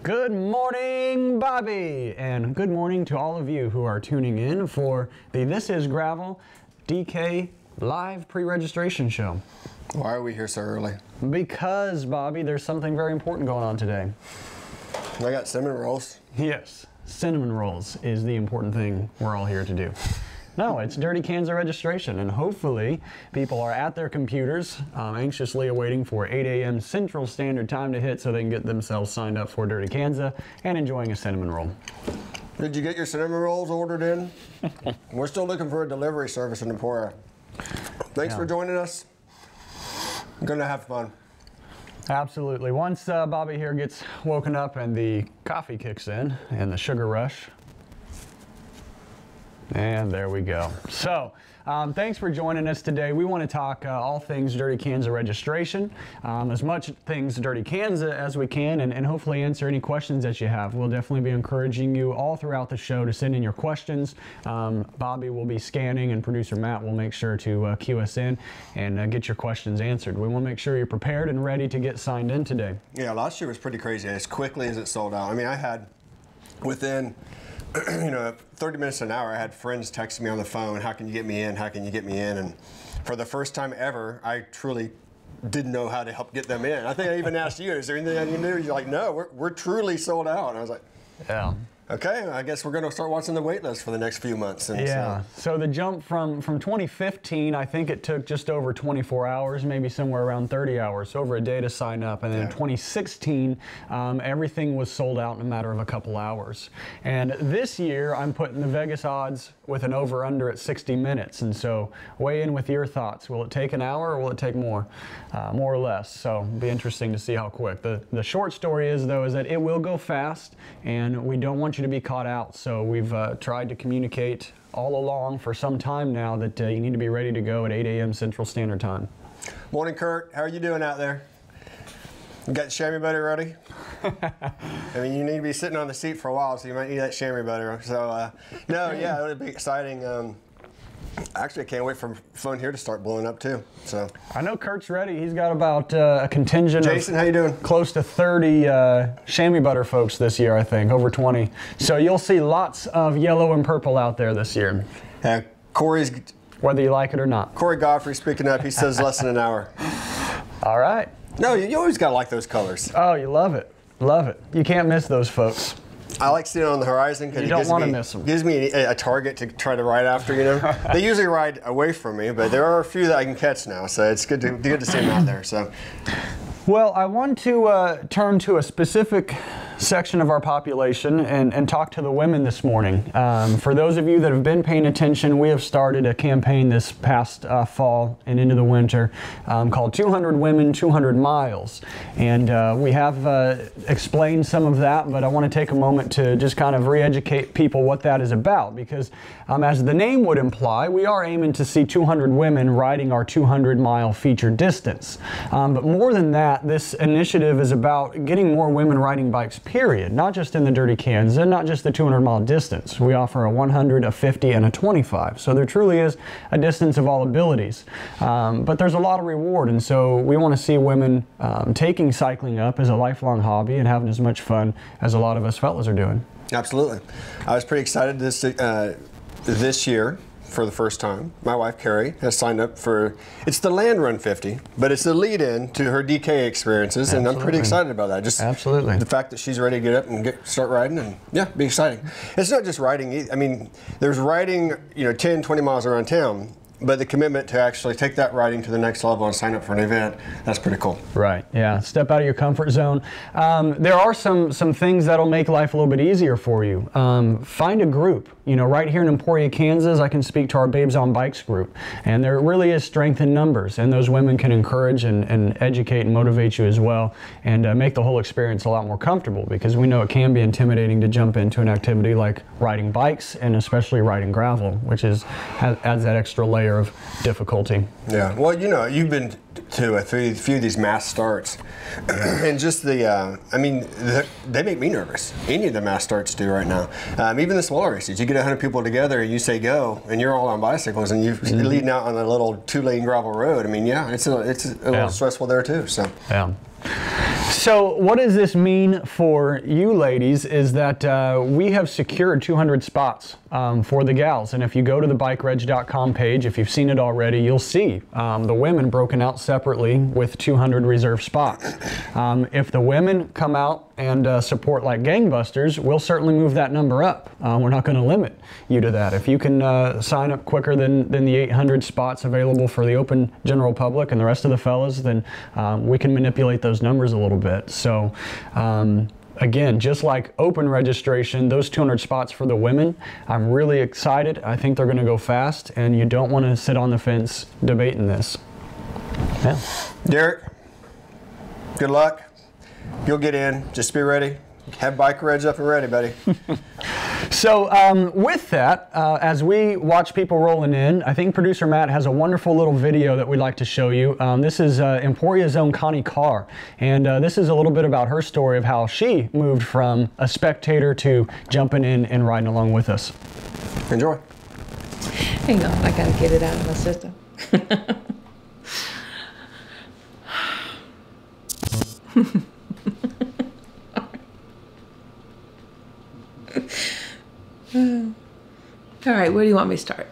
Good morning, Bobby, and good morning to all of you who are tuning in for the This Is Gravel DK live pre-registration show. Why are we here so early? Because, Bobby, there's something very important going on today. I got cinnamon rolls. Yes, cinnamon rolls is the important thing we're all here to do. No, it's Dirty Kanza registration, and hopefully people are at their computers anxiously awaiting for 8 a.m. Central Standard Time to hit so they can get themselves signed up for Dirty Kanza and enjoying a cinnamon roll. Did you get your cinnamon rolls ordered in? We're still looking for a delivery service in Emporia. Thanks for joining us. I'm gonna have fun. Absolutely. Once Bobby here gets woken up and the coffee kicks in and the sugar rush, and there we go. So, thanks for joining us today. We want to talk all things Dirty Kanza registration, as much things Dirty Kanza as we can, and hopefully answer any questions that you have. We'll definitely be encouraging you all throughout the show to send in your questions. Bobby will be scanning, and producer Matt will make sure to cue us in and get your questions answered. We want to make sure you're prepared and ready to get signed in today. Yeah, last year was pretty crazy as quickly as it sold out. I mean, I had within 30 minutes to an hour, I had friends texting me on the phone, how can you get me in, how can you get me in? And for the first time ever, I truly didn't know how to help get them in. I think I even asked you, is there anything I can do? You're like, no, we're truly sold out. And I was like, yeah. Okay, I guess we're going to start watching the wait list for the next few months. And yeah, so the jump from 2015, I think it took just over 24 hours, maybe somewhere around 30 hours, so over a day to sign up. And then in 2016, everything was sold out in a matter of a couple hours. And this year, I'm putting the Vegas odds with an over-under at 60 minutes. And so weigh in with your thoughts. Will it take an hour or will it take more or less? So it'll be interesting to see how quick. The short story is, though, is that it will go fast, and we don't want you to be caught out. So we've tried to communicate all along for some time now that you need to be ready to go at 8 a.m. Central Standard Time. Morning, Kurt. How are you doing out there? You got the chamois butter ready? I mean, you need to be sitting on the seat for a while, so you might need that chamois butter. So, no, yeah, it'll be exciting. Actually, I can't wait for phone here to start blowing up too. So I know Kurt's ready. He's got about a contingent Jason, how you doing? Close to 30 chamois butter folks this year, I think, over 20. So you'll see lots of yellow and purple out there this year. Corey's, whether you like it or not. Corey Godfrey speaking up. He says less than an hour. All right. No, you always gotta like those colors. Oh, you love it. Love it. You can't miss those folks. I like seeing it on the horizon because it gives me a target to try to ride after, you know. They usually ride away from me, but there are a few that I can catch now, so it's good to see them out there. So, well, I want to turn to a specific section of our population and talk to the women this morning. For those of you that have been paying attention, we have started a campaign this past fall and into the winter called 200 Women, 200 Miles. And we have explained some of that, but I want to take a moment to just kind of re-educate people what that is about, because as the name would imply, we are aiming to see 200 women riding our 200-mile feature distance. But more than that, this initiative is about getting more women riding bikes, period. Not just in the Dirty Kanza, not just the 200-mile distance. We offer a 100, a 50, and a 25. So there truly is a distance of all abilities. But there's a lot of reward, and so we want to see women taking cycling up as a lifelong hobby and having as much fun as a lot of us fellas are doing. Absolutely. I was pretty excited this year. For the first time, my wife Carrie has signed up for, it's the Land Run 50, but it's the lead-in to her DK experiences. Absolutely. And I'm pretty excited about that. Just absolutely, the fact that she's ready to get up and start riding, and yeah, be exciting. It's not just riding. I mean, there's riding, 10, 20 miles around town, but the commitment to actually take that riding to the next level and sign up for an event, that's pretty cool. Right, yeah, step out of your comfort zone. There are some things that'll make life a little bit easier for you. Find a group. Right here in Emporia, Kansas, I can speak to our Babes on Bikes group, and there really is strength in numbers, and those women can encourage and educate and motivate you as well, and make the whole experience a lot more comfortable, because we know it can be intimidating to jump into an activity like riding bikes, and especially riding gravel, which adds that extra layer of difficulty. Yeah, well, you've been to a few of these mass starts, and just they make me nervous. Any of the mass starts do right now. Even the smaller races, you get 100 people together and you say go, and you're all on bicycles and you're leading out on a little 2-lane gravel road. I mean, yeah, it's a little stressful there too. So yeah. So what does this mean for you ladies is that we have secured 200 spots for the gals. And if you go to the bikereg.com page, if you've seen it already, you'll see the women broken out separately with 200 reserved spots. If the women come out and support like gangbusters, we'll certainly move that number up. We're not going to limit you to that. If you can sign up quicker than the 800 spots available for the open general public and the rest of the fellas, then we can manipulate those numbers a little bit. So again, just like open registration, those 200 spots for the women, I'm really excited. I think they're going to go fast, and you don't want to sit on the fence debating this. Yeah. Derek, good luck. You'll get in. Just be ready. Have Bike Reds up and ready, buddy. So with that, as we watch people rolling in, I think producer Matt has a wonderful little video that we'd like to show you. This is Emporia's own Connie Carr, and this is a little bit about her story of how she moved from a spectator to jumping in and riding along with us. Enjoy. Hang on, I gotta get it out of my system. All right, where do you want me to start?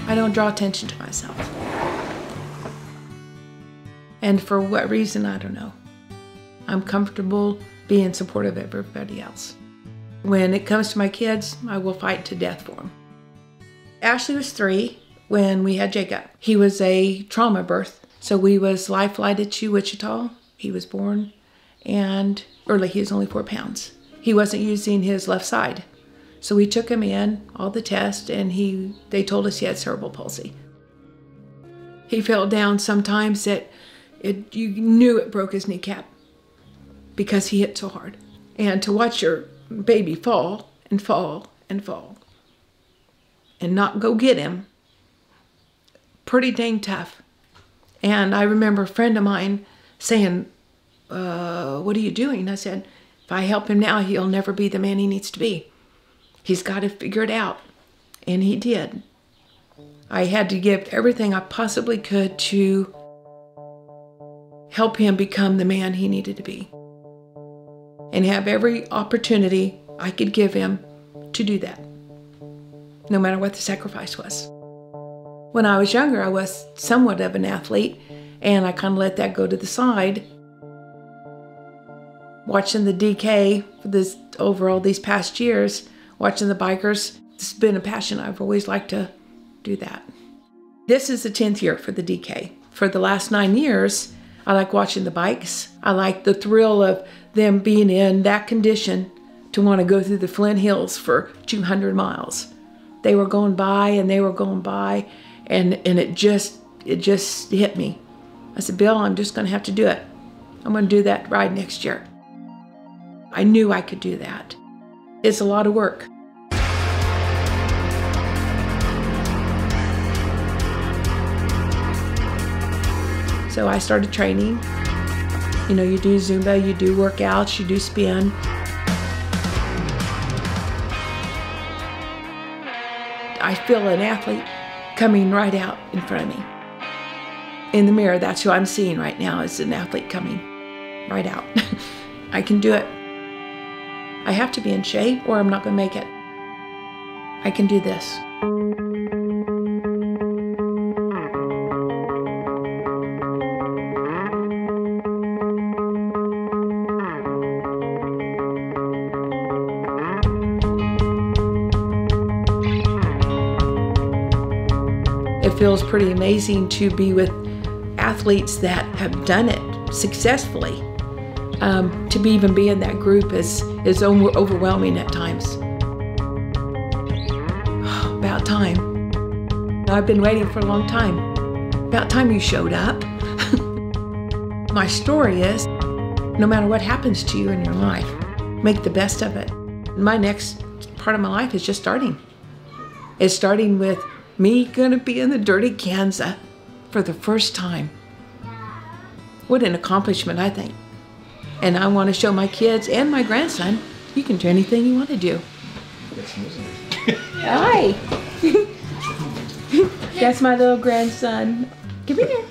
I don't draw attention to myself. And for what reason, I don't know. I'm comfortable being supportive of everybody else. When it comes to my kids, I will fight to death for them. Ashley was 3 when we had Jacob. He was a trauma birth, so we was life flighted to Wichita. He was born, and early he was only 4 pounds. He wasn't using his left side. So we took him in, all the tests, and they told us he had cerebral palsy. He fell down sometimes that you knew it broke his kneecap because he hit so hard. And to watch your baby fall and fall and fall and not go get him, pretty dang tough. And I remember a friend of mine saying, what are you doing? I said, if I help him now, he'll never be the man he needs to be. He's got to figure it out. And he did. I had to give everything I possibly could to help him become the man he needed to be. And have every opportunity I could give him to do that, no matter what the sacrifice was. When I was younger, I was somewhat of an athlete, and I kind of let that go to the side. Watching the DK for these past years, watching the bikers, it's been a passion. I've always liked to do that. This is the 10th year for the DK. For the last 9 years, I like watching the bikes. I like the thrill of them being in that condition to want to go through the Flint Hills for 200 miles. They were going by and they were going by, and it just hit me. I said, Bill, I'm just going to have to do it. I'm going to do that ride next year. I knew I could do that. It's a lot of work. So I started training. You know, you do Zumba, you do workouts, you do spin. I feel an athlete coming right out in front of me. In the mirror, that's who I'm seeing right now, is an athlete coming right out. I can do it. I have to be in shape or I'm not going to make it. I can do this. It feels pretty amazing to be with athletes that have done it successfully. To even be in that group is overwhelming at times. About time. I've been waiting for a long time. About time you showed up. My story is, no matter what happens to you in your life, make the best of it. My next part of my life is just starting. It's starting with me gonna be in the dirty Kanza for the first time. What an accomplishment, I think. And I want to show my kids and my grandson, you can do anything you want to do. Hi. That's my little grandson. Come here.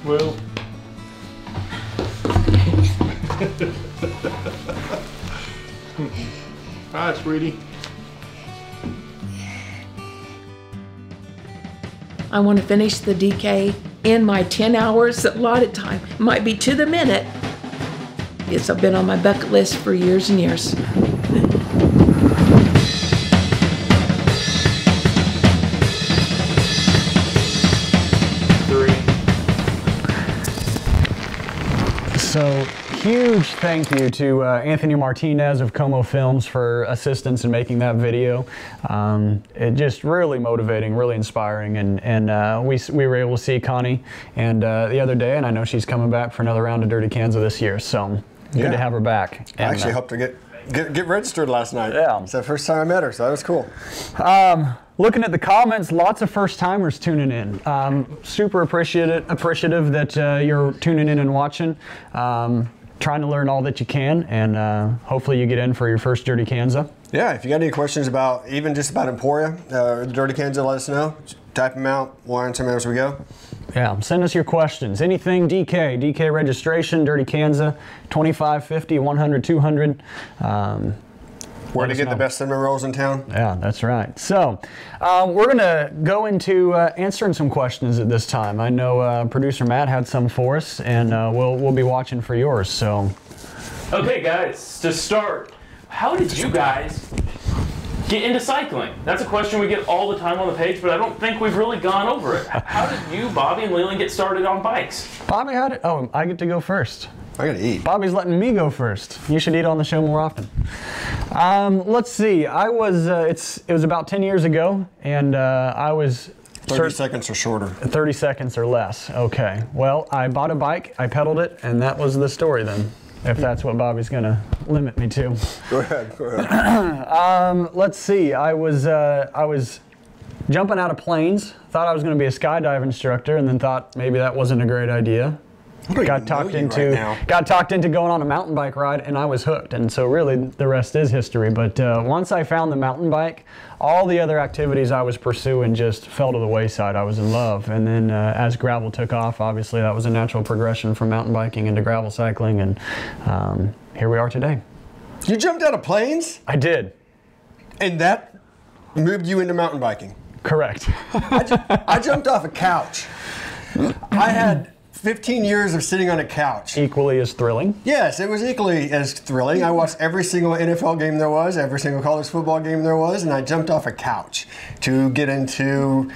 Well. Hi, sweetie. I want to finish the DK in my 10 hours allotted time. Might be to the minute. It's been on my bucket list for years and years. So, huge thank you to Anthony Martinez of Como Films for assistance in making that video. It just really motivating, really inspiring, and we were able to see Connie and the other day, and I know she's coming back for another round of Dirty Kanza this year, so good to have her back. I actually helped her get registered last night. Yeah. It's the first time I met her, so that was cool. Looking at the comments, lots of first-timers tuning in. Super appreciative that you're tuning in and watching. Trying to learn all that you can, and hopefully you get in for your first Dirty Kanza. Yeah, if you got any questions about, even just about Emporia, or the Dirty Kanza, let us know. Type them out, we'll answer them as we go. Yeah, send us your questions. Anything DK registration, Dirty Kanza, 25, 50, 100, 200. Where to get the best cinnamon rolls in town? Yeah, that's right. So, we're going to go into answering some questions at this time. I know producer Matt had some for us, and we'll be watching for yours. So, okay, guys, to start, how did you guys get into cycling? That's a question we get all the time on the page, but I don't think we've really gone over it. How did you, Bobby, and Leland get started on bikes? Bobby, how did? Oh, I get to go first. I gotta eat. Bobby's letting me go first. You should eat on the show more often. Let's see. I was. It was about 10 years ago, and I was. 30 seconds or shorter. 30 seconds or less. Okay. Well, I bought a bike. I pedaled it, and that was the story then. If that's what Bobby's gonna limit me to. Go ahead. Go ahead. Let's see. I was jumping out of planes. Thought I was going to be a skydive instructor, and then thought maybe that wasn't a great idea. Got talked into going on a mountain bike ride, and I was hooked. And so really the rest is history. But once I found the mountain bike, all the other activities I was pursuing just fell to the wayside. I was in love. And then as gravel took off, obviously that was a natural progression from mountain biking into gravel cycling. And here we are today. You jumped out of planes? I did. And that moved you into mountain biking? Correct. I jumped off a couch. I had 15 years of sitting on a couch. Equally as thrilling? Yes, it was equally as thrilling. I watched every single NFL game there was, every single college football game there was, and I jumped off a couch to get into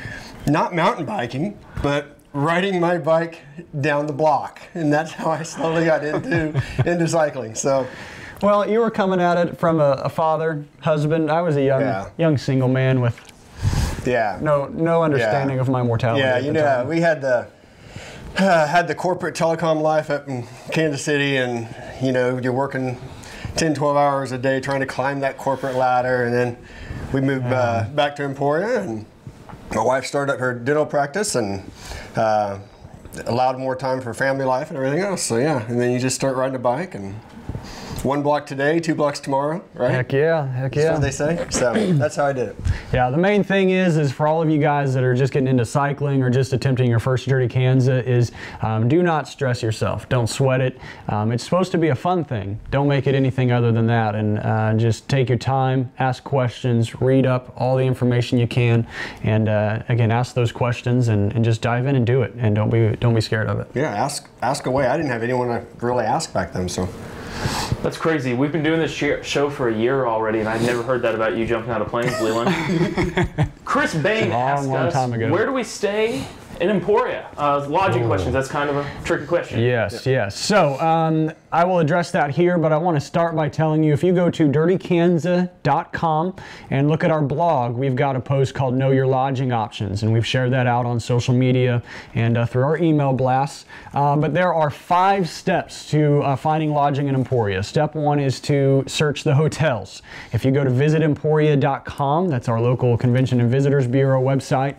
not mountain biking, but riding my bike down the block. And that's how I slowly got into cycling. So, well, you were coming at it from a father, husband. I was a young single man with no understanding of my mortality. Yeah, you know, we had the corporate telecom life up in Kansas City, and you know, you're working 10, 12 hours a day trying to climb that corporate ladder, and then we moved back to Emporia, and my wife started up her dental practice and allowed more time for family life and everything else. So yeah, and then you just start riding a bike, and 1 block today, 2 blocks tomorrow, right? Heck yeah, heck yeah. That's what they say. So that's how I did it. Yeah, the main thing is for all of you guys that are just getting into cycling or just attempting your first Dirty Kanza is do not stress yourself. Don't sweat it. It's supposed to be a fun thing. Don't make it anything other than that, and just take your time, ask questions, read up all the information you can, and again, ask those questions and just dive in and do it, and don't be scared of it. Yeah, ask away. I didn't have anyone to really ask back then, so. That's crazy. We've been doing this show for a year already, and I've never heard that about you jumping out of planes, Leland. Chris Bain asked us, where do we stay in Emporia? Lodging questions. That's kind of a tricky question. Yes. So I will address that here, but I want to start by telling you, if you go to dirtykanza.com and look at our blog, we've got a post called Know Your Lodging Options, and we've shared that out on social media and through our email blasts. But there are 5 steps to finding lodging in Emporia. Step 1 is to search the hotels. If you go to visitemporia.com, that's our local Convention and Visitors Bureau website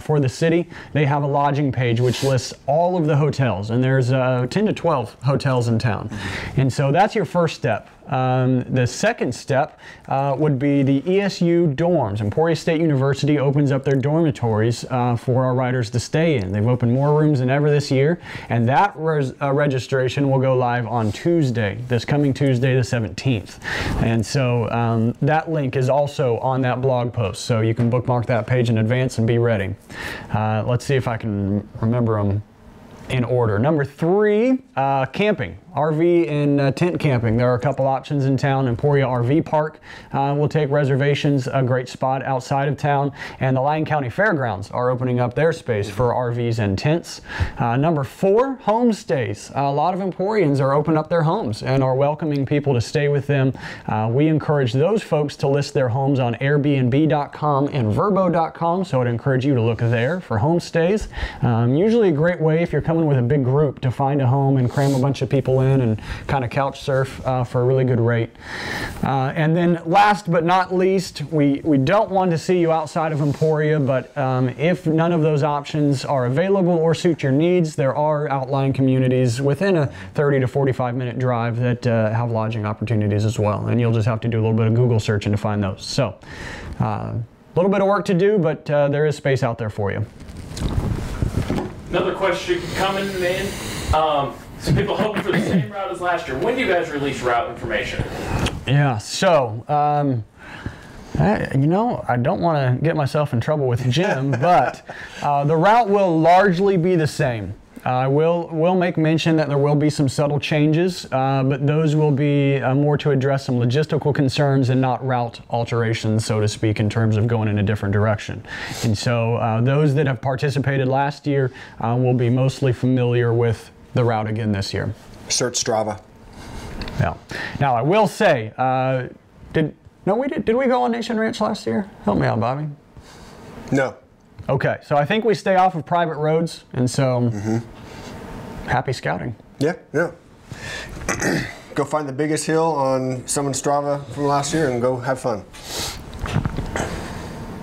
for the city, they have a lodging page which lists all of the hotels, and there's 10 to 12 hotels in town. And so that's your first step. The second step would be the ESU dorms. Emporia State University opens up their dormitories for our riders to stay in. They've opened more rooms than ever this year, and that registration will go live on Tuesday, this coming Tuesday the 17th. And so that link is also on that blog post, so you can bookmark that page in advance and be ready. Let's see if I can remember them in order. Number 3, camping. RV and tent camping. There are a couple options in town. Emporia RV Park will take reservations, a great spot outside of town. And the Lyon County Fairgrounds are opening up their space for RVs and tents. Number 4, homestays. A lot of Emporians are opening up their homes and are welcoming people to stay with them. We encourage those folks to list their homes on Airbnb.com and Vrbo.com, so I'd encourage you to look there for homestays. Usually a great way if you're coming with a big group to find a home and cram a bunch of people in and kind of couch surf for a really good rate. And then last but not least, we don't want to see you outside of Emporia, but if none of those options are available or suit your needs, there are outlying communities within a 30 to 45 minute drive that have lodging opportunities as well. And you'll just have to do a little bit of Google searching to find those. So a little bit of work to do, but there is space out there for you. Another question coming in. Some people hoping for the same route as last year. When do you guys release route information? Yeah, so, you know, I don't want to get myself in trouble with Jim, but the route will largely be the same. We'll make mention that there will be some subtle changes, but those will be more to address some logistical concerns and not route alterations, so to speak, in terms of going in a different direction. And so those that have participated last year will be mostly familiar with the route again this year. Search Strava. Yeah. Now I will say, did we go on Nation Ranch last year? Help me out, Bobby. No. Okay, so I think we stay off of private roads, and so happy scouting. Yeah, yeah. Go find the biggest hill on someone's Strava from last year and go have fun.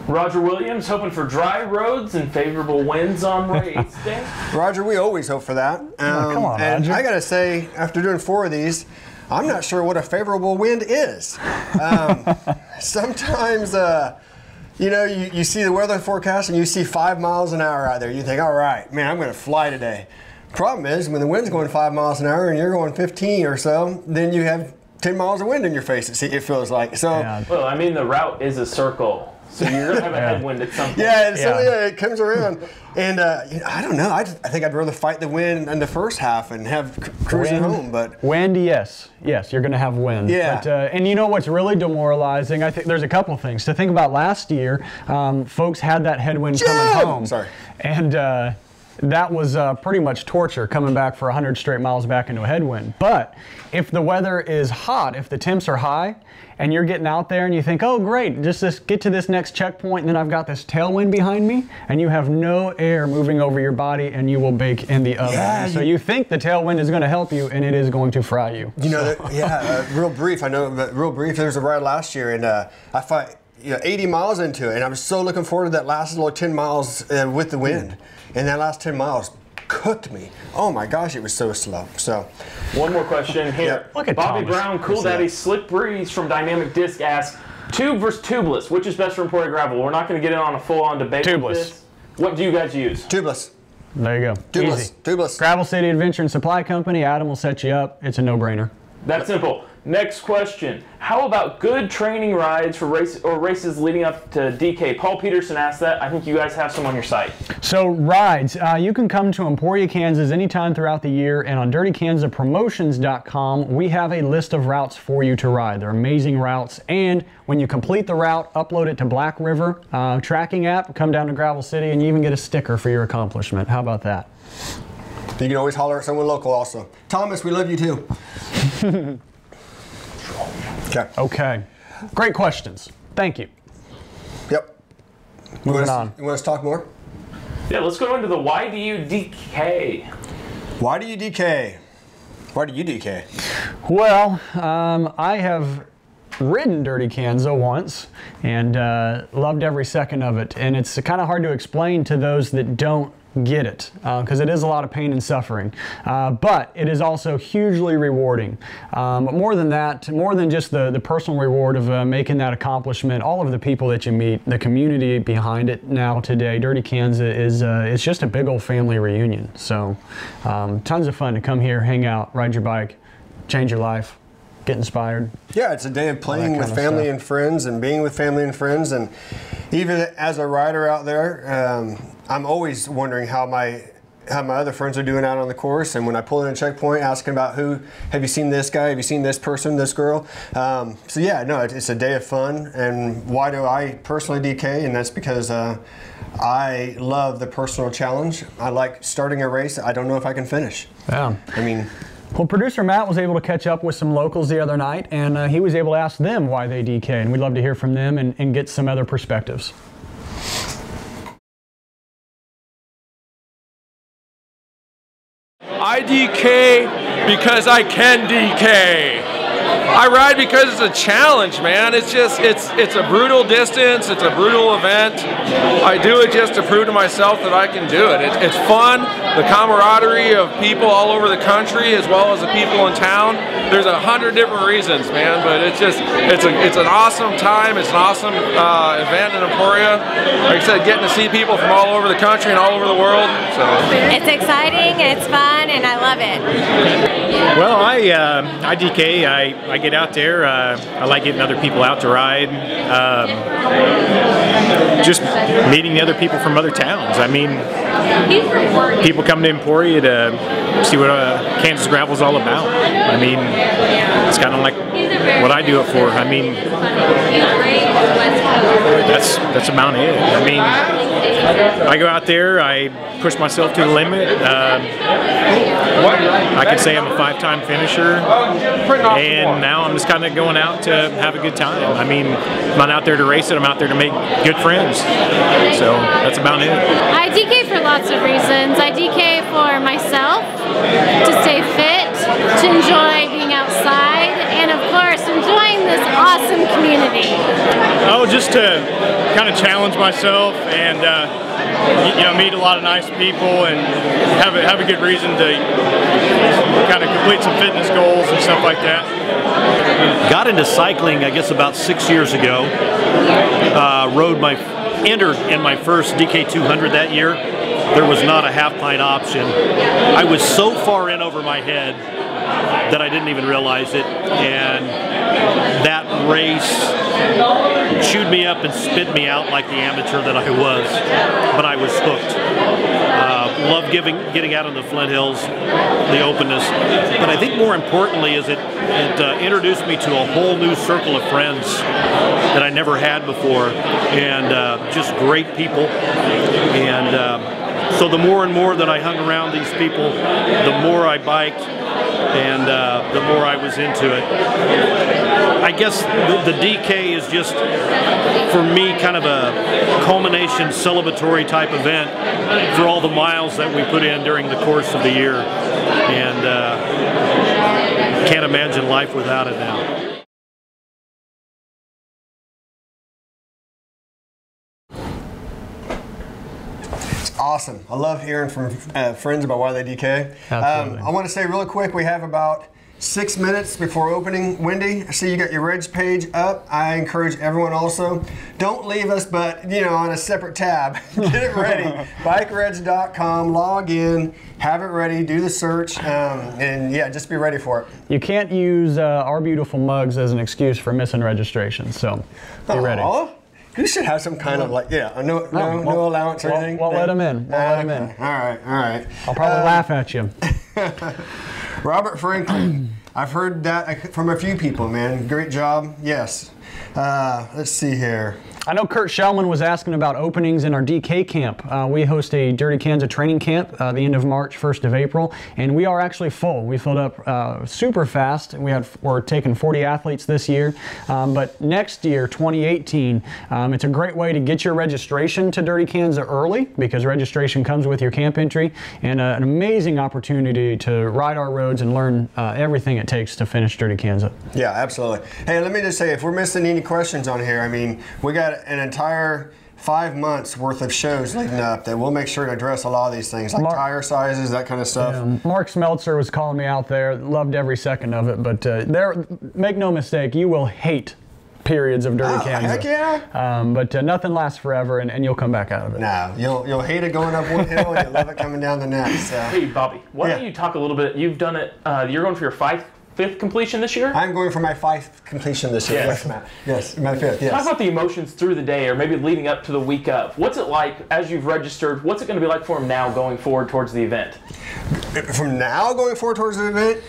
Roger Williams hoping for dry roads and favorable winds on race day. Roger, we always hope for that. Come on, and Roger. I gotta say, after doing 4 of these, I'm not sure what a favorable wind is. Sometimes, you know, you see the weather forecast and you see 5 miles an hour out there. You think, all right, man, I'm gonna fly today. Problem is, when the wind's going 5 miles an hour and you're going 15 or so, then you have 10 miles of wind in your face, it feels like. So, Yeah. Well, I mean, the route is a circle, so you're going to have a headwind at some point. yeah, it comes around. And you know, I don't know. I think I'd rather fight the wind in the first half and have cruising home. But wind, yes, you're going to have wind. Yeah. But, and you know what's really demoralizing? I think there's a couple things to think about. Last year, folks had that headwind coming home. Sorry. And that was pretty much torture, coming back for 100 straight miles back into a headwind. But if the weather is hot, if the temps are high, and you're getting out there and you think, oh great, just get to this next checkpoint and then I've got this tailwind behind me, and you have no air moving over your body and you will bake in the oven. Yeah, so you think the tailwind is going to help you, and it is going to fry you. you know, real brief. I know, but real brief. There was a ride last year, and I fight 80 miles into it, and I was so looking forward to that last little 10 miles with the wind, and that last 10 miles cooked me. Oh my gosh, it was so slow. So, one more question here. Look at Bobby Thomas. Brown, Cool Daddy, Slick Breeze from Dynamic Disc asks, tube versus tubeless, which is best for Emporia gravel? We're not going to get in on a full-on debate Tubeless. with this. What do you guys use? tubeless. There you go. Tubeless. Easy. Tubeless. Gravel City Adventure and Supply Company, Adam will set you up. It's a no-brainer. That's simple. Next question. How about good training rides for races leading up to DK? Paul Peterson asked that. I think you guys have some on your site. So rides, you can come to Emporia, Kansas anytime throughout the year, and on dirtykansapromotions.com we have a list of routes for you to ride. They're amazing routes, and when you complete the route, upload it to Black River tracking app, come down to Gravel City, and you even get a sticker for your accomplishment. How about that? You can always holler at someone local also. Thomas, we love you too. Okay. Okay. Great questions. Thank you. Yep. Moving on. You want us to talk more? Yeah, let's go into the why do you DK? Why do you DK? Why do you DK? Well, I have ridden Dirty Kanza once and loved every second of it. And it's kind of hard to explain to those that don't get it because it is a lot of pain and suffering. But it is also hugely rewarding. But more than that, more than just the personal reward of making that accomplishment, all of the people that you meet, the community behind it now today, Dirty Kanza is it's just a big old family reunion. So tons of fun to come here, hang out, ride your bike, change your life, get inspired. Yeah, it's a day of playing with family and friends and being with family and friends. And even as a rider out there, I'm always wondering how my other friends are doing out on the course. And when I pull in a checkpoint, asking about have you seen this guy? Have you seen this person, this girl? So yeah, no, it's a day of fun. And why do I personally DK? And that's because I love the personal challenge. I like starting a race. I don't know if I can finish. Yeah. I mean, well, producer Matt was able to catch up with some locals the other night, and he was able to ask them why they DK, and we'd love to hear from them and get some other perspectives. I DK because I can DK. I ride because it's a challenge, man. It's a brutal distance. It's a brutal event. I do it just to prove to myself that I can do it. It's fun. The camaraderie of people all over the country, as well as the people in town. There's 100 different reasons, man. But it's an awesome time. It's an awesome event in Emporia. Like I said, getting to see people from all over the country and all over the world. So it's exciting. It's fun, and I love it. Well, I DK. I get out there. I like getting other people out to ride. Just meeting the other people from other towns. I mean, people come to Emporia to see what Kansas Gravel is all about. I mean, it's kind of like what I do it for. I mean, that's about it. I mean, I go out there, I push myself to the limit. I can say I'm a 5-time finisher, and now I'm just kind of going out to have a good time. I mean, I'm not out there to race it, I'm out there to make good friends. So that's about it. I DK for lots of reasons. I DK for myself, to stay fit, to enjoy being outside, and of course, enjoying this awesome community. Oh, just to kind of challenge myself and meet a lot of nice people and have a good reason to kind of complete some fitness goals and stuff like that. Got into cycling, I guess, about 6 years ago. Entered in my first DK 200 that year. There was not a half pint option. I was so far in over my head that I didn't even realize it, and that race chewed me up and spit me out like the amateur that I was, but I was hooked. Love getting out on the Flint Hills, the openness, but I think more importantly is it introduced me to a whole new circle of friends that I never had before, and just great people. And so the more and more that I hung around these people, the more I biked, and the more I was into it. I guess the DK is just, for me, kind of a culmination, celebratory type event for all the miles that we put in during the course of the year. And can't imagine life without it now. Awesome. I love hearing from friends about why they DK. Absolutely. I want to say really quick, we have about 6 minutes before opening. Wendy, I see you got your Reg page up. I encourage everyone also, don't leave us but, on a separate tab. Get it ready. BikeReg.com, log in, have it ready, do the search, and yeah, just be ready for it. You can't use our beautiful mugs as an excuse for missing registration, so be ready. You should have some kind of no allowance or anything. We'll let them in. We'll let them in. All right. I'll probably laugh at you. Robert Franklin, I've heard that from a few people, man. Great job. Yes. Let's see here. I know Kurt Shellman was asking about openings in our DK camp. We host a Dirty Kanza training camp the end of March, 1st of April, and we are actually full. We filled up super fast. We're taking 40 athletes this year, but next year, 2018, it's a great way to get your registration to Dirty Kanza early, because registration comes with your camp entry, and an amazing opportunity to ride our roads and learn everything it takes to finish Dirty Kanza. Yeah, absolutely. Hey, let me just say, if we're missing any questions on here, I mean, we got an entire 5 months worth of shows leading up that we'll make sure to address a lot of these things, like tire sizes, that kind of stuff. Mark Smeltzer was calling me out there, loved every second of it, but make no mistake, you will hate periods of Dirty Kanza. Heck yeah. But nothing lasts forever, and you'll come back out of it. No, you'll hate it going up one hill, and you'll love it coming down the next. So. Hey, Bobby, why don't you talk a little bit? You've done it. You're going for your fifth completion this year? I'm going for my 5th completion this year. Yes, Matt. Yes, my 5th, yes. Talk about the emotions through the day, or maybe leading up to the week of. What's it like as you've registered? What's it going to be like for him now going forward towards the event? From now going forward towards the event,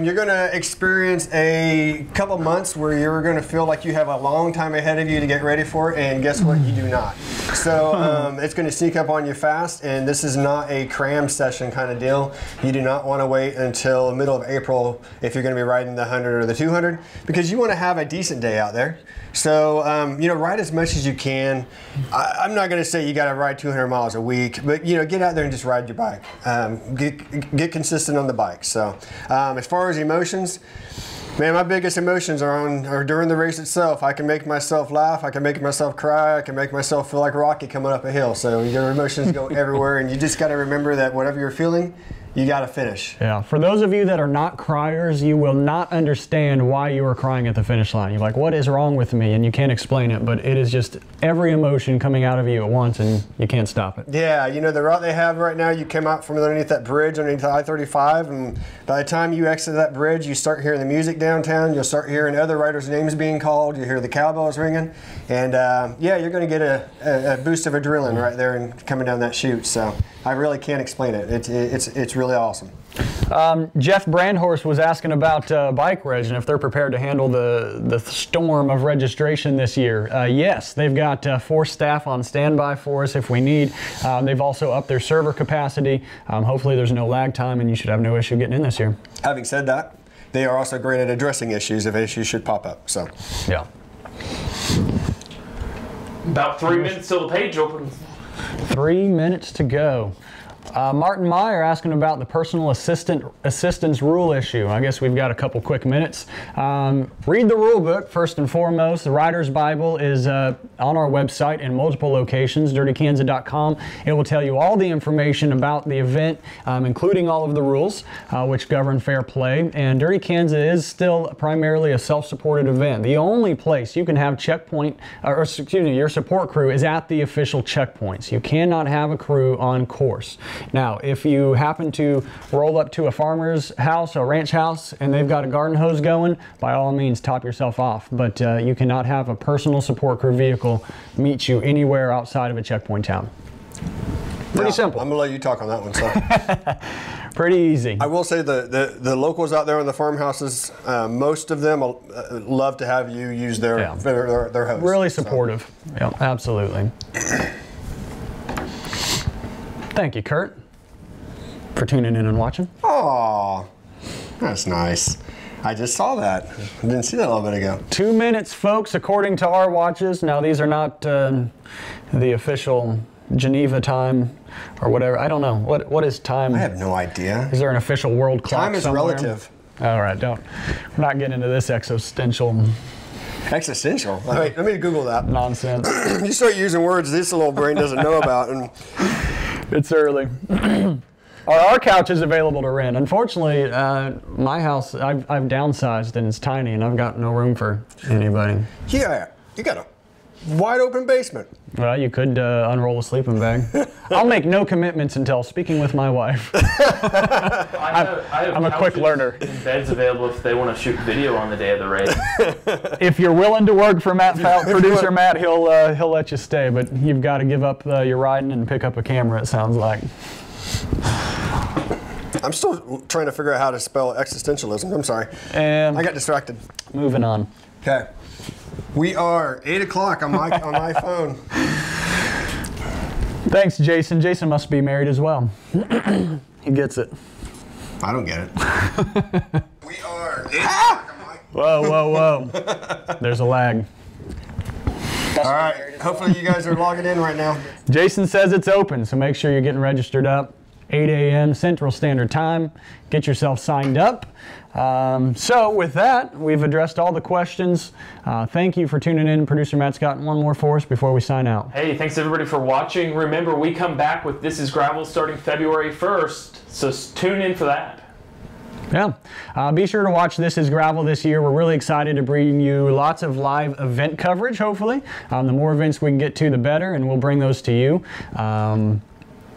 you're going to experience a couple months where you're going to feel like you have a long time ahead of you to get ready for it, and guess what? You do not. So it's going to sneak up on you fast, and this is not a cram session kind of deal. You do not want to wait until the middle of April if you're going to be riding the 100 or the 200, because you want to have a decent day out there. So, ride as much as you can. I'm not going to say you got to ride 200 miles a week, but, get out there and just ride your bike. Get consistent on the bike. So, as far as emotions, man, my biggest emotions are during the race itself. I can make myself laugh, I can make myself cry, I can make myself feel like Rocky coming up a hill. So your emotions go everywhere, and you just got to remember that whatever you're feeling, you got to finish. Yeah, for those of you that are not criers, you will not understand why you are crying at the finish line. You're like, what is wrong with me? And you can't explain it, but it is just every emotion coming out of you at once, and you can't stop it. Yeah, the route they have right now, you come out from underneath that bridge, underneath I-35, and by the time you exit that bridge, you start hearing the music downtown, you'll start hearing other riders' names being called, you hear the cowbells ringing, and you're going to get a boost of adrenaline right there and coming down that chute. So I really can't explain it. It's really awesome. Jeff Brandhorst was asking about bike reg and if they're prepared to handle the storm of registration this year. Yes, they've got 4 staff on standby for us if we need. They've also upped their server capacity. Hopefully there's no lag time, and you should have no issue getting in this year. Having said that, they are also great at addressing issues if issues should pop up. So yeah. About 3 minutes till the page opens. 3 minutes to go. Martin Meyer asking about the personal assistance rule issue. I guess we've got a couple quick minutes. Read the rule book first and foremost. The Rider's Bible is on our website in multiple locations, dirtykanza.com. It will tell you all the information about the event, including all of the rules which govern fair play. And Dirty Kanza is still primarily a self-supported event. The only place you can have your support crew is at the official checkpoints. You cannot have a crew on course. Now, if you happen to roll up to a farmer's house, a ranch house, and they've got a garden hose going, by all means, top yourself off. But you cannot have a personal support crew vehicle meet you anywhere outside of a checkpoint town. Pretty simple. I'm going to let you talk on that one, so. Pretty easy. I will say the locals out there in the farmhouses, most of them love to have you use their hose. Really supportive. So. Yeah, absolutely. Thank you, Kurt, for tuning in and watching. Aw, that's nice. I just saw that. I didn't see that a little bit ago. 2 minutes, folks, according to our watches. Now, these are not the official Geneva time or whatever. I don't know. What is time? I have no idea. Is there an official world clock Time is somewhere? relative. All right, we're not getting into this existential. Existential? Wait, let me Google that. Nonsense. You start using words this little brain doesn't know about, and it's early. Our couch is available to rent. Unfortunately, my house, I've downsized and it's tiny, and I've got no room for anybody. Yeah, you got a wide open basement. Well, you could unroll a sleeping bag. I'll make no commitments until speaking with my wife. I'm a quick learner. And beds available if they want to shoot video on the day of the race. If you're willing to work for Matt Fout, producer Matt, he'll let you stay, but you've got to give up your riding and pick up a camera, it sounds like. I'm still trying to figure out how to spell existentialism. I'm sorry. And I got distracted. Moving on. Okay. We are 8 o'clock on my phone. Thanks, Jason. Jason must be married as well. He gets it. I don't get it. We are 8 o'clock on my Whoa, whoa, whoa. There's a lag. All right. Hopefully you guys are logging in right now. Jason says it's open, so make sure you're getting registered up. 8 a.m. Central Standard Time. Get yourself signed up. So with that, we've addressed all the questions. Thank you for tuning in. Producer Matt's got one more for us before we sign out. Hey, thanks everybody for watching. Remember, we come back with This is Gravel starting February 1st, so tune in for that. Yeah, be sure to watch This is Gravel this year. We're really excited to bring you lots of live event coverage, hopefully. The more events we can get to, the better, and we'll bring those to you.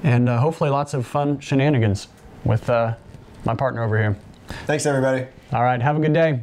And hopefully lots of fun shenanigans with my partner over here. Thanks, everybody. All right, have a good day.